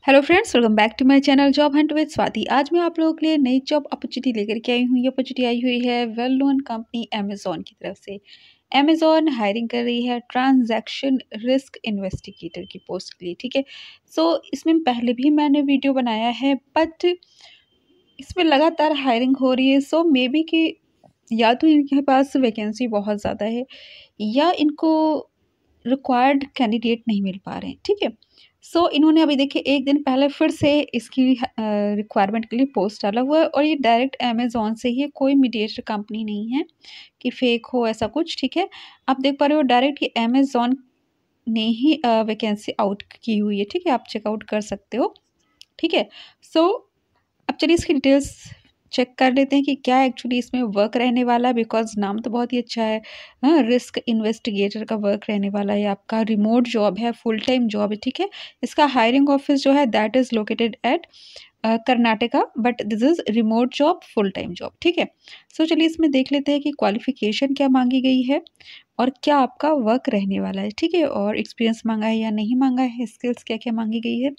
Hello friends, welcome back to my channel job hunt with Swati. आज मैं आप लोगों के लिए नई जॉब अपॉर्चुनिटी लेकर के आई हूँ। ये अपॉर्चुनिटी आई हुई है वेल नोन कंपनी अमेजोन की तरफ से। अमेजोन हायरिंग कर रही है ट्रांजैक्शन रिस्क इन्वेस्टिगेटर की पोस्ट के लिए। ठीक है, सो इसमें पहले भी मैंने वीडियो बनाया है, बट इसमें लगातार हायरिंग हो रही है। सो मे बी कि या तो इनके पास वैकेंसी बहुत ज़्यादा है या इनको रिक्वायर्ड कैंडिडेट नहीं मिल पा रहे हैं। ठीक है, सो इन्होंने अभी देखिए एक दिन पहले फिर से इसकी रिक्वायरमेंट के लिए पोस्ट डाला हुआ है, और ये डायरेक्ट अमेजोन से ही है, कोई मीडिएटर कंपनी नहीं है कि फेक हो ऐसा कुछ। ठीक है, आप देख पा रहे हो डायरेक्ट ये अमेजोन ने ही वैकेंसी आउट की हुई है। ठीक है, आप चेकआउट कर सकते हो। ठीक है, सो अब चलिए इसकी डिटेल्स चेक कर लेते हैं कि क्या एक्चुअली इसमें वर्क रहने वाला है, बिकॉज नाम तो बहुत ही अच्छा है। हाँ, रिस्क इन्वेस्टिगेटर का वर्क रहने वाला है। आपका रिमोट जॉब है, फुल टाइम जॉब है। ठीक है, इसका हायरिंग ऑफिस जो है that is located at Karnataka, but this is remote job, full time job. ठीक है, सो चलिए इसमें देख लेते हैं कि क्वालिफिकेशन क्या मांगी गई है और क्या आपका वर्क रहने वाला है। ठीक है, और एक्सपीरियंस मांगा है या नहीं मांगा है, स्किल्स क्या क्या मांगी गई है।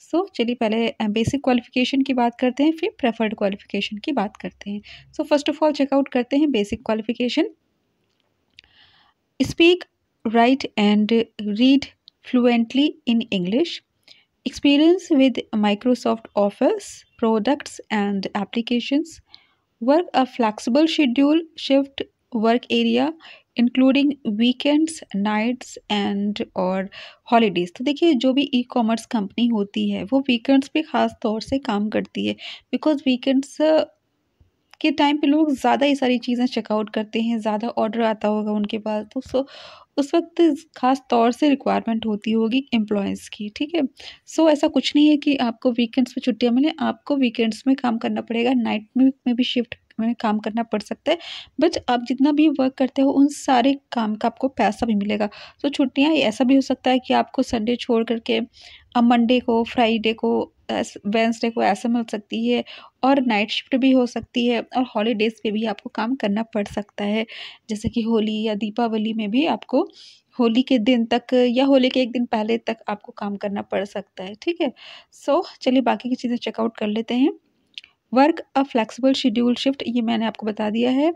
सो चलिए पहले बेसिक क्वालिफिकेशन की बात करते हैं, फिर प्रेफर्ड क्वालिफिकेशन की बात करते हैं। So first of all check out करते हैं basic qualification. Speak, write and read fluently in English. Experience with Microsoft Office products and applications. Work a flexible schedule, shift work area including weekends, nights and और holidays. तो देखिए जो भी e commerce company होती है वो weekends पे ख़ास तौर से काम करती है, बिकॉज वीकेंड्स के टाइम पे लोग ज़्यादा ये सारी चीज़ें चेकआउट करते हैं, ज़्यादा ऑर्डर आता होगा उनके पास, तो उस वक्त ख़ास तौर से रिक्वायरमेंट होती होगी एम्प्लॉयज़ की। ठीक है, सो ऐसा कुछ नहीं है कि आपको वीकेंड्स में छुट्टियाँ मिलें, आपको वीकेंड्स में काम करना पड़ेगा, नाइट में भी शिफ्ट में काम करना पड़ सकता है, बट आप जितना भी वर्क करते हो उन सारे काम का आपको पैसा भी मिलेगा। तो छुट्टियाँ ऐसा भी हो सकता है कि आपको संडे छोड़ करके अब मंडे को, फ्राइडे को, वेंसडे को ऐसा मिल सकती है, और नाइट शिफ्ट भी हो सकती है, और हॉलीडेज़ पे भी आपको काम करना पड़ सकता है। जैसे कि होली या दीपावली में भी आपको होली के दिन तक या होली के एक दिन पहले तक आपको काम करना पड़ सकता है। ठीक है, सो चलिए बाकी की चीज़ें चेकआउट कर लेते हैं। Work a flexible schedule shift, ये मैंने आपको बता दिया है।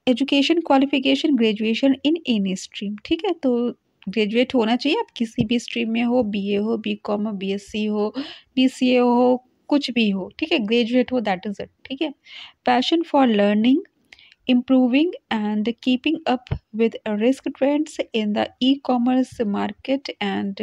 Education qualification graduation in any stream. ठीक है, तो ग्रेजुएट होना चाहिए, आप किसी भी स्ट्रीम में हो, बीए हो, बीकॉम हो, बीएससी हो, बीसीए हो, कुछ भी हो। ठीक है, ग्रेजुएट हो, दैट इज़ इट। ठीक है, passion for learning, improving and keeping up with risk trends in the e-commerce market, and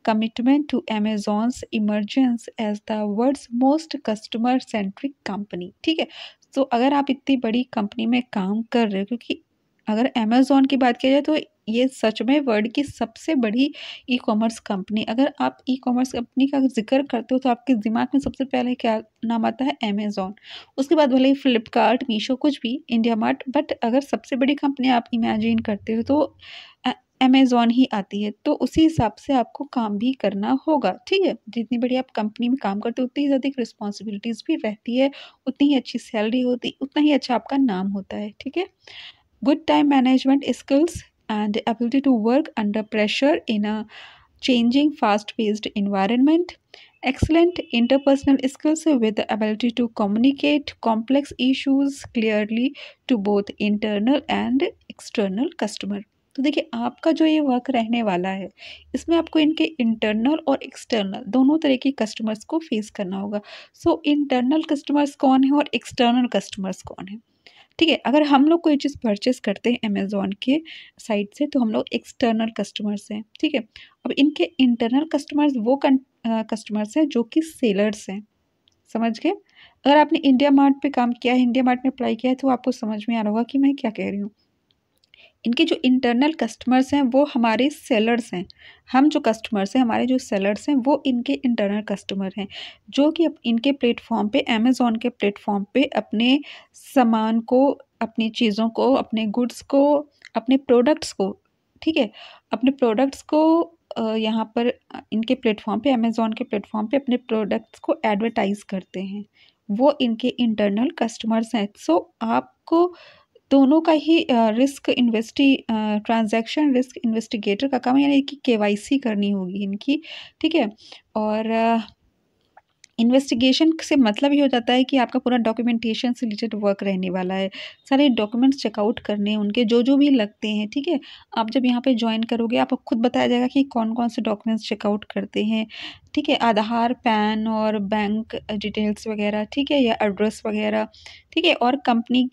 commitment to Amazon's emergence as the world's most customer centric company। ठीक है, तो अगर आप इतनी बड़ी कंपनी में काम कर रहे हो, क्योंकि अगर अमेज़ॉन की बात की जाए तो ये सच में वर्ल्ड की सबसे बड़ी ई कॉमर्स कंपनी। अगर आप ई कॉमर्स कंपनी का ज़िक्र करते हो तो आपके दिमाग में सबसे पहले क्या नाम आता है? अमेज़ॉन। उसके बाद भले ही फ्लिपकार्ट, मीशो, कुछ भी, इंडिया मार्ट, बट अगर सबसे बड़ी कंपनी आप इमेजिन करते हो तो अमेज़ॉन ही आती है। तो उसी हिसाब से आपको काम भी करना होगा। ठीक है, जितनी बड़ी आप कंपनी में काम करते हो उतनी ही ज़्यादा रिस्पॉन्सिबिलिटीज़ भी रहती है, उतनी ही अच्छी सैलरी होती, उतना ही अच्छा आपका नाम होता है। ठीक है, good time management skills and ability to work under pressure in a changing fast paced environment, excellent interpersonal skills with the ability to communicate complex issues clearly to both internal and external customer। तो देखिए आपका जो ये work रहने वाला है इसमें आपको इनके इंटरनल और एक्सटर्नल दोनों तरह के कस्टमर्स को फेस करना होगा। सो इंटरनल कस्टमर्स कौन है और एक्सटर्नल कस्टमर्स कौन है? ठीक है, अगर हम लोग कोई चीज़ परचेज़ करते हैं अमेज़न के साइट से तो हम लोग एक्सटर्नल कस्टमर्स हैं। ठीक है, अब इनके इंटरनल कस्टमर्स वो कस्टमर्स हैं जो कि सेलर्स हैं। समझ गए? अगर आपने इंडिया मार्ट पे काम किया है, इंडिया मार्ट में अप्लाई किया है, तो आपको समझ में आ रहा होगा कि मैं क्या कह रही हूँ। इनके जो इंटरनल कस्टमर्स हैं वो हमारे सेलर्स हैं। हम जो कस्टमर्स हैं, हमारे जो सेलर्स हैं, वो इनके इंटरनल कस्टमर हैं, जो कि इनके प्लेटफॉर्म पे, अमेज़ॉन के प्लेटफॉर्म पे अपने सामान को, अपनी चीज़ों को, अपने गुड्स को, अपने प्रोडक्ट्स को, ठीक है, अपने प्रोडक्ट्स को यहाँ पर इनके प्लेटफॉर्म पे, अमेज़ॉन के प्लेटफॉर्म पे अपने प्रोडक्ट्स को एडवर्टाइज़ करते हैं। वो इनके इंटरनल कस्टमर्स हैं। सो आपको दोनों का ही ट्रांजैक्शन रिस्क इन्वेस्टिगेटर का काम है, यानी कि केवाईसी करनी होगी इनकी, ठीक है। और इन्वेस्टिगेशन से मतलब ये हो जाता है कि आपका पूरा डॉक्यूमेंटेशन से रिलेटेड वर्क रहने वाला है, सारे डॉक्यूमेंट्स चेकआउट करने उनके जो जो भी लगते हैं, ठीक है। आप जब यहाँ पे ज्वाइन करोगे आपको खुद बताया जाएगा कि कौन कौन से डॉक्यूमेंट्स चेकआउट करते हैं, ठीक है। आधार, पैन और बैंक डिटेल्स वगैरह, ठीक है, या एड्रेस वगैरह, ठीक है। और कंपनी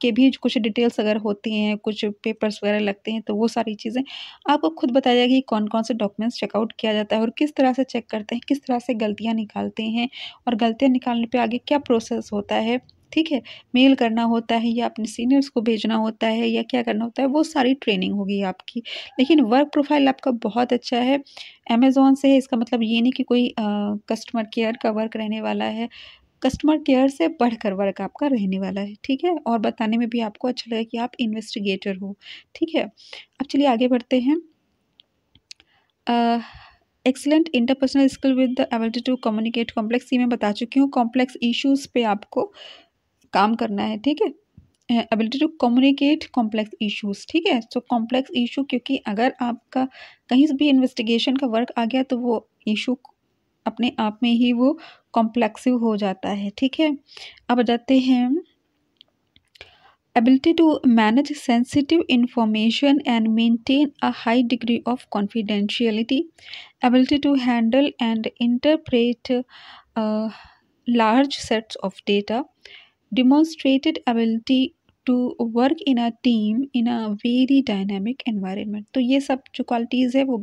के भी कुछ डिटेल्स अगर होती हैं, कुछ पेपर्स वगैरह लगते हैं, तो वो सारी चीज़ें आपको खुद बताया जाएगा कि कौन-कौन से डॉक्यूमेंट्स चेकआउट किया जाता है और किस तरह से चेक करते हैं, किस तरह से गलतियाँ निकालते हैं और गलतियाँ निकालने पे आगे क्या प्रोसेस होता है, ठीक है। मेल करना होता है या अपने सीनियर्स को भेजना होता है या क्या करना होता है, वो सारी ट्रेनिंग होगी आपकी। लेकिन वर्क प्रोफाइल आपका बहुत अच्छा है, अमेज़न से है, इसका मतलब ये नहीं कि कोई कस्टमर केयर का वर्क रहने वाला है। कस्टमर केयर से बढ़कर वर्क आपका रहने वाला है, ठीक है। और बताने में भी आपको अच्छा लगे कि आप इन्वेस्टिगेटर हो, ठीक है। अब चलिए आगे बढ़ते हैं। Excellent interpersonal skill with the ability to communicate complex, ये मैं बता चुकी हूँ, कॉम्प्लेक्स इश्यूज़ पे आपको काम करना है, ठीक है। Ability to communicate complex issues, ठीक है। सो कॉम्प्लेक्स इशू, क्योंकि अगर आपका कहीं से भी इन्वेस्टिगेशन का वर्क आ गया तो वो इशू अपने आप में ही वो कॉम्प्लेक्सिव हो जाता है, ठीक है। अब जाते हैं ability to manage sensitive information and maintain a high degree of confidentiality, ability to handle and interpret large sets of data, demonstrated ability to work in a team in a very dynamic environment। तो ये सब जो qualities है वो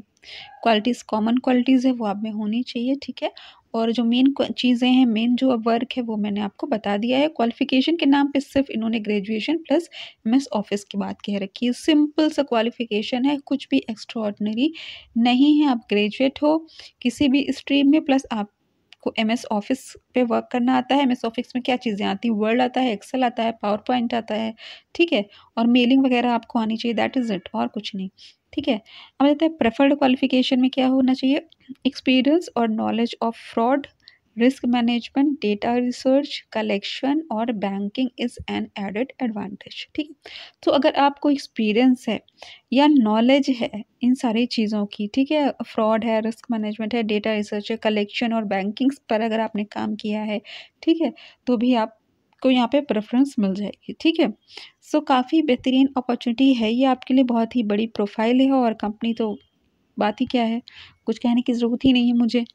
qualities common qualities है वो आप में होनी चाहिए, ठीक है। और जो मेन चीज़ें हैं, मेन जो वर्क है वो मैंने आपको बता दिया है। क्वालिफ़िकेशन के नाम पे सिर्फ इन्होंने ग्रेजुएशन प्लस एमएस ऑफिस की बात कह रखी है, सिंपल सा क्वालिफ़िकेशन है, कुछ भी एक्स्ट्रॉर्डिनरी नहीं है। आप ग्रेजुएट हो किसी भी स्ट्रीम में, प्लस आपको एमएस ऑफिस पे वर्क करना आता है। एमएस ऑफिस में क्या चीज़ें आती हैं, वर्ड आता है, एक्सेल आता है, पावर पॉइंट आता है, ठीक है। और मेलिंग वगैरह आपको आनी चाहिए, दैट इज़ इट, और कुछ नहीं, ठीक है। अब कहते हैं प्रेफर्ड क्वालिफ़िकेशन में क्या होना चाहिए, एक्सपीरियंस और knowledge of fraud, risk management, data research, collection और banking is an added advantage, ठीक है। तो अगर आपको एक्सपीरियंस है या नॉलेज है इन सारी चीज़ों की, ठीक है, फ्रॉड है, रिस्क मैनेजमेंट है, डेटा रिसर्च है, कलेक्शन और बैंकिंग्स पर अगर आपने काम किया है, ठीक है, तो भी आपको यहाँ पे प्रेफरेंस मिल जाएगी, ठीक है। सो काफ़ी बेहतरीन अपॉर्चुनिटी है ये आपके लिए, बहुत ही बड़ी प्रोफाइल है और कंपनी तो बात ही क्या है, कुछ कहने की ज़रूरत ही नहीं है मुझे,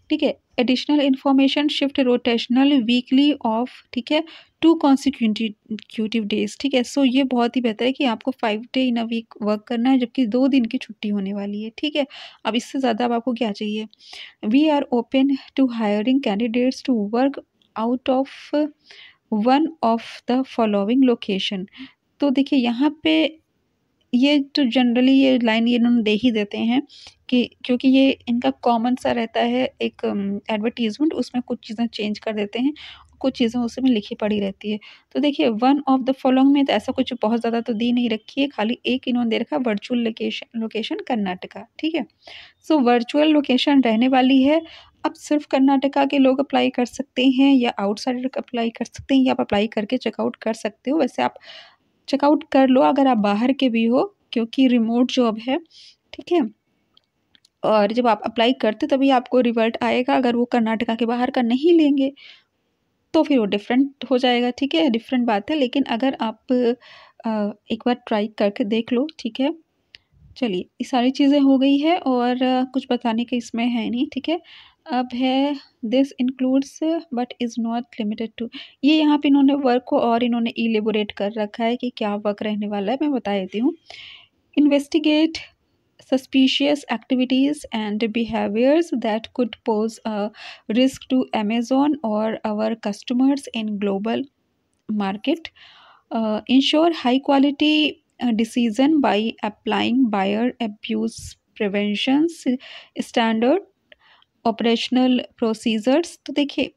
ठीक है। Additional information shift rotational weekly off, ठीक है, 2 कॉन्सिक्यूटिव डेज, ठीक है। सो ये बहुत ही बेहतर है कि आपको 5 day in a week work करना है, जबकि 2 दिन की छुट्टी होने वाली है, ठीक है। अब इससे ज़्यादा अब आपको क्या चाहिए। We are open to hiring candidates to work out of one of the following location. तो देखिए यहाँ पे ये तो जनरली ये लाइन ये इन्होंने दे ही देते हैं कि क्योंकि ये इनका कॉमन सा रहता है एक एडवर्टीज़मेंट, उसमें कुछ चीज़ें चेंज कर देते हैं, कुछ चीज़ें उसमें लिखी पड़ी रहती है। तो देखिए वन ऑफ द फॉलोइंग में तो ऐसा कुछ बहुत ज़्यादा तो दी नहीं रखी है, खाली एक इन्होंने दे रखा है, वर्चुअल लोकेशन कर्नाटका, ठीक है। सो वर्चुअल लोकेशन रहने वाली है। अब सिर्फ कर्नाटका के लोग अप्लाई कर सकते हैं या आउटसाइडर अप्लाई कर सकते हैं, या आप अप्लाई करके चेकआउट कर सकते हो। वैसे आप चेकआउट कर लो अगर आप बाहर के भी हो, क्योंकि रिमोट जॉब है, ठीक है। और जब आप अप्लाई करते तभी आपको रिवर्ट आएगा, अगर वो कर्नाटका के बाहर का नहीं लेंगे तो फिर वो डिफरेंट हो जाएगा, ठीक है, डिफरेंट बात है। लेकिन अगर आप एक बार ट्राई करके देख लो, ठीक है। चलिए ये सारी चीज़ें हो गई है और कुछ बताने के इसमें है नहीं, ठीक है। अब है this includes but is not limited to, ये यहाँ पे इन्होंने वर्क को और इन्होंने इलेबोरेट कर रखा है कि क्या वर्क रहने वाला है, मैं बता देती हूँ। Investigate suspicious activities and behaviors that could pose a risk to Amazon or our customers in global market. Ensure high quality decision by applying buyer abuse prevention standard operational procedures। तो देखिए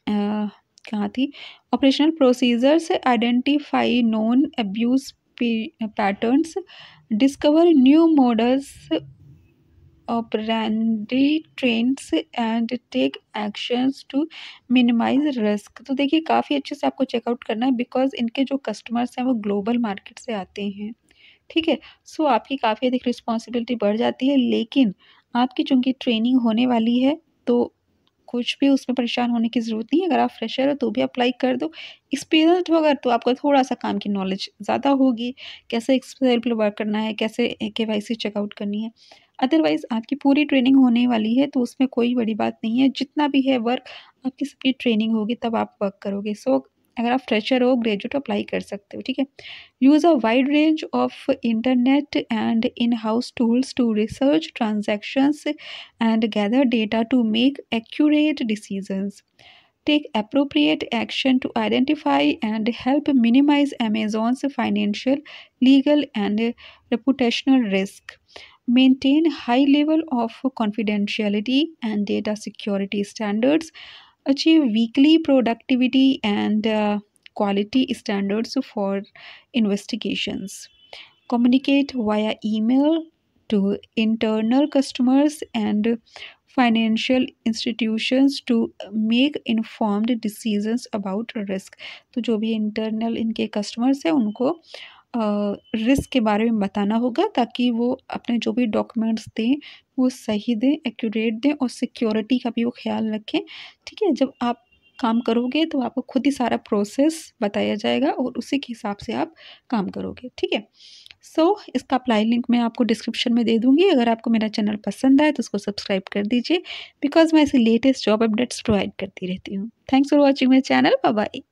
कहाँ थी, operational procedures, identify known abuse patterns, discover new models operandi trends and take actions to minimize risk. तो देखिए काफ़ी अच्छे से आपको चेकआउट करना है बिकॉज़ इनके जो कस्टमर्स हैं वो ग्लोबल मार्केट से आते हैं, ठीक है? सो आपकी काफ़ी अधिक रिस्पॉन्सिबिलिटी बढ़ जाती है, लेकिन आपकी चूँकि ट्रेनिंग होने वाली है, तो कुछ भी उसमें परेशान होने की ज़रूरत नहीं है। अगर आप फ्रेशर हो तो भी अप्लाई कर दो। एक्सपीरियंस्ड हो अगर तो आपको थोड़ा-सा काम की नॉलेज ज़्यादा होगी, कैसे एक्सेल पे वर्क करना है, कैसे केवाईसी चेकआउट करनी है। अदरवाइज़ आपकी पूरी ट्रेनिंग होने वाली है तो उसमें कोई बड़ी बात नहीं है। जितना भी है वर्क आपकी सबकी ट्रेनिंग होगी तब आप वर्क करोगे। सो अगर आप फ्रेशर हो, ग्रेजुएट हो, अप्लाई कर सकते हो, ठीक है? Use a wide range of internet and in-house tools to research transactions and gather data to make accurate decisions. Take appropriate action to identify and help minimize Amazon's financial, legal, and reputational risk. Maintain high level of confidentiality and data security standards. Achieve weekly productivity and quality standards for investigations. Communicate via email to internal customers and financial institutions to make informed decisions about risk। तो जो भी internal इनके customers हैं उनको risk के बारे में बताना होगा ताकि वो अपने जो भी डॉक्यूमेंट्स दें वो सही दें, एक्यूरेट दें और सिक्योरिटी का भी वो ख्याल रखें, ठीक है? जब आप काम करोगे तो आपको खुद ही सारा प्रोसेस बताया जाएगा और उसी के हिसाब से आप काम करोगे, ठीक है? इसका अप्लाई लिंक मैं आपको डिस्क्रिप्शन में दे दूँगी। अगर आपको मेरा चैनल पसंद आए तो उसको सब्सक्राइब कर दीजिए बिकॉज़ मैं ऐसे लेटेस्ट जॉब अपडेट्स प्रोवाइड करती रहती हूँ। Thanks for watching my channel. Bye bye.